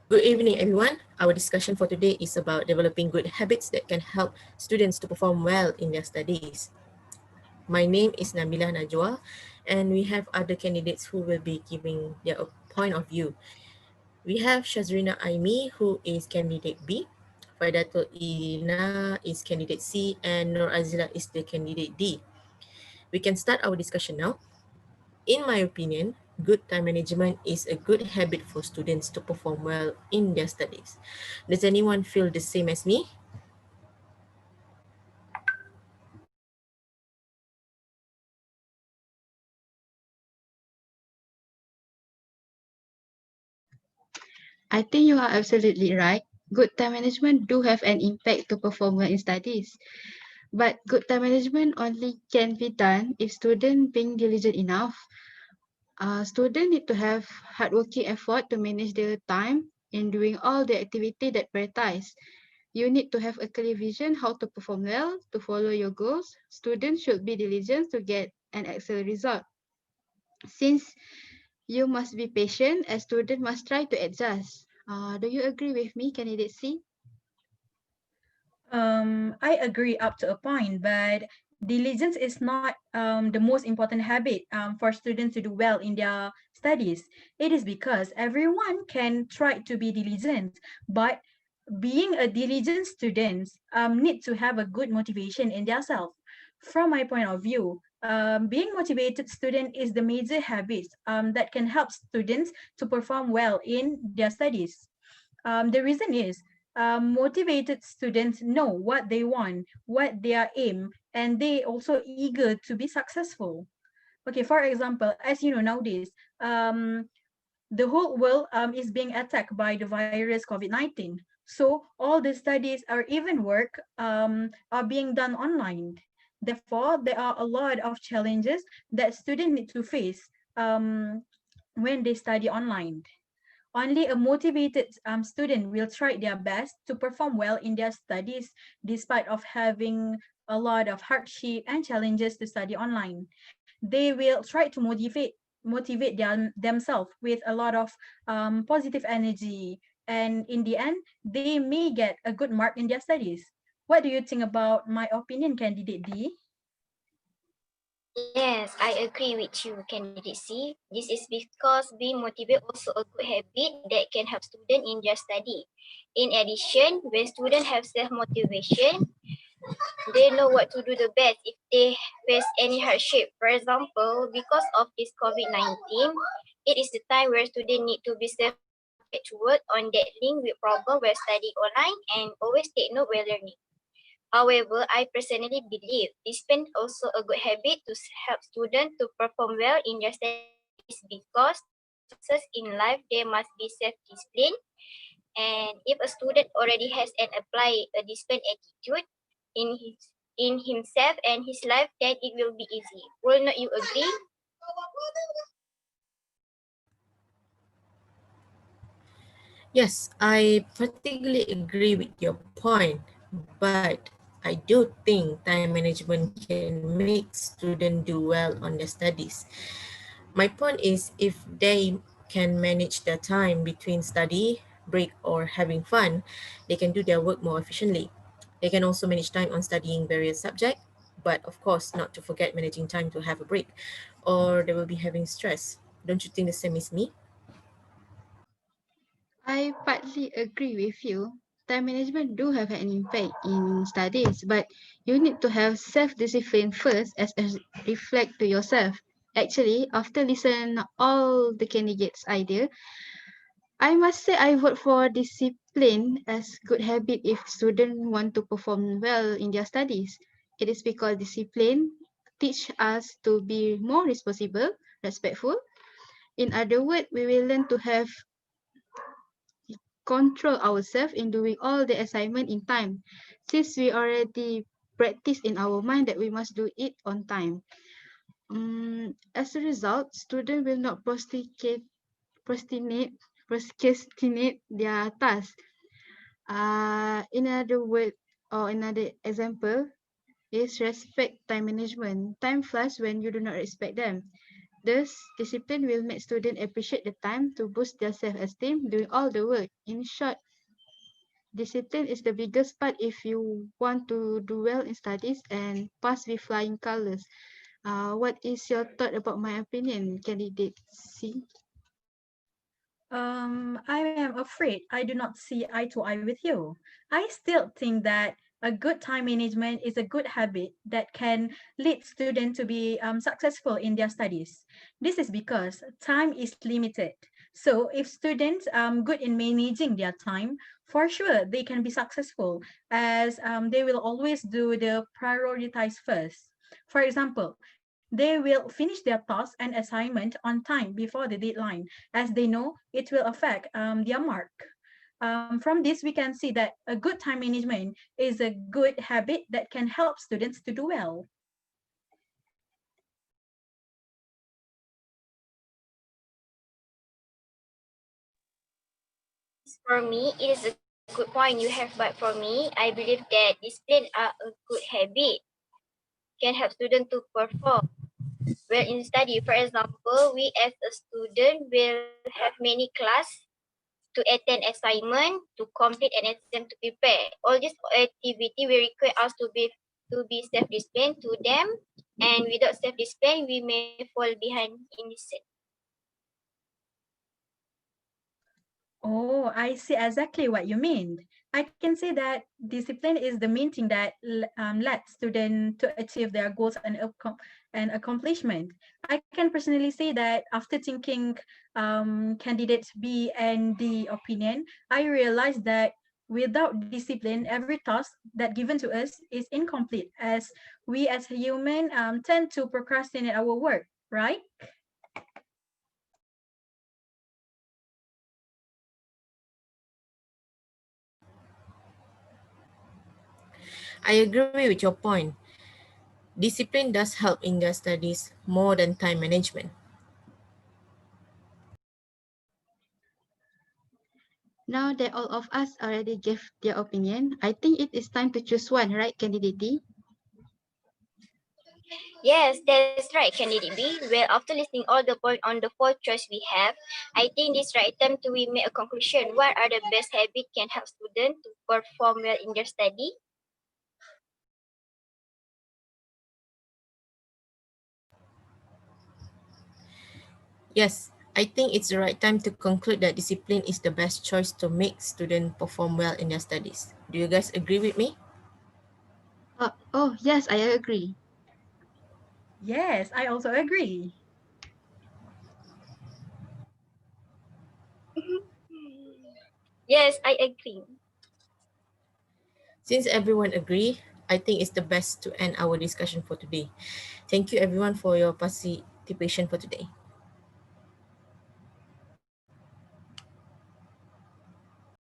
Good evening, everyone. Our discussion for today is about developing good habits that can help students to perform well in their studies. My name is NAJWA, and we have other candidates who will be giving their point of view. We have Shazrina AIMI, who is candidate B, FAIDATUL is candidate C, and NURAZILA is the candidate D. We can start our discussion now. In my opinion, good time management is a good habit for students to perform well in their studies. Does anyone feel the same as me? I think you are absolutely right. Good time management do have an impact to perform well in studies. But good time management only can be done if students being diligent enough. Students need to have hardworking effort to manage their time in doing all the activity that prioritize. You need to have a clear vision how to perform well, to follow your goals. Students should be diligent to get an excellent result. Since you must be patient, a student must try to adjust. Do you agree with me, candidate C? I agree up to a point, but diligence is not the most important habit for students to do well in their studies. It is because everyone can try to be diligent, but being a diligent student need to have a good motivation in their self. From my point of view, being motivated student is the major habit that can help students to perform well in their studies. The reason is motivated students know what they want, what their aim, and they also eager to be successful. Okay, for example, as you know nowadays, the whole world is being attacked by the virus COVID-19. So all the studies or even work are being done online. Therefore, there are a lot of challenges that students need to face when they study online. Only a motivated student will try their best to perform well in their studies despite of having a lot of hardship and challenges to study online. They will try to motivate themselves with a lot of positive energy, and in the end they may get a good mark in their studies. What do you think about my opinion, candidate D? Yes, I agree with you, candidate C. This is because being motivated also a good habit that can help students in their study. In addition, when students have self-motivation, they know what to do the best if they face any hardship. For example, because of this COVID-19, it is the time where students need to be self-motivated to work on that link with problem while studying online and always take note while learning. However, I personally believe this is also a good habit to help students to perform well in their studies because to success in life, there must be self-discipline. And if a student already has and apply a disciplined attitude in himself and his life, then it will be easy. Will not you agree? Yes, I particularly agree with your point, but I do think time management can make students do well on their studies. My point is, if they can manage their time between study, break, or having fun, they can do their work more efficiently. They can also manage time on studying various subjects, but of course, not to forget managing time to have a break, or they will be having stress. Don't you think the same as me? I partly agree with you. Time management do have an impact in studies, but you need to have self-discipline first as a reflect to yourself. Actually, after listen all the candidates' idea, I must say I vote for discipline as good habit if students want to perform well in their studies. It is because discipline teach us to be more responsible, respectful. In other words, we will learn to have control ourselves in doing all the assignment in time, since we already practice in our mind that we must do it on time. As a result, students will not procrastinate, procrastinate their task. In other word, or another example is respect time management. Time flies when you do not respect them. Thus, discipline will make students appreciate the time to boost their self-esteem doing all the work. In short, discipline is the biggest part if you want to do well in studies and pass with flying colors. What is your thought about my opinion, candidate C? I am afraid I do not see eye to eye with you. I still think that a good time management is a good habit that can lead students to be successful in their studies. This is because time is limited. So if students good in managing their time, for sure they can be successful as they will always do the prioritize first. For example, they will finish their task and assignment on time before the deadline, as they know it will affect their mark. From this, we can see that a good time management is a good habit that can help students to do well. For me, it is a good point you have, but for me, I believe that discipline are a good habit can help students to perform well in study. For example, we as a student will have many class to attend assignment, to complete an exam, to prepare. All this activity will require us to be self-disciplined to them, and without self-discipline, we may fall behind in this set. Oh, I see exactly what you mean. I can say that discipline is the main thing that lets students to achieve their goals and accomplishment. I can personally say that after thinking candidates B and D opinion, I realized that without discipline, every task that given to us is incomplete as we as human tend to procrastinate our work, right? I agree with your point. Discipline does help in their studies more than time management. Now that all of us already gave their opinion, I think it is time to choose one, right, candidate D? Yes, that's right, candidate B. Well, after listening all the point on the four choice we have, I think this right time to we make a conclusion. What are the best habits can help students to perform well in their study? Yes, I think it's the right time to conclude that discipline is the best choice to make students perform well in their studies. Do you guys agree with me? Oh, yes, I agree. Yes, I also agree. Yes, I agree. Since everyone agree, I think it's the best to end our discussion for today. Thank you everyone for your participation for today.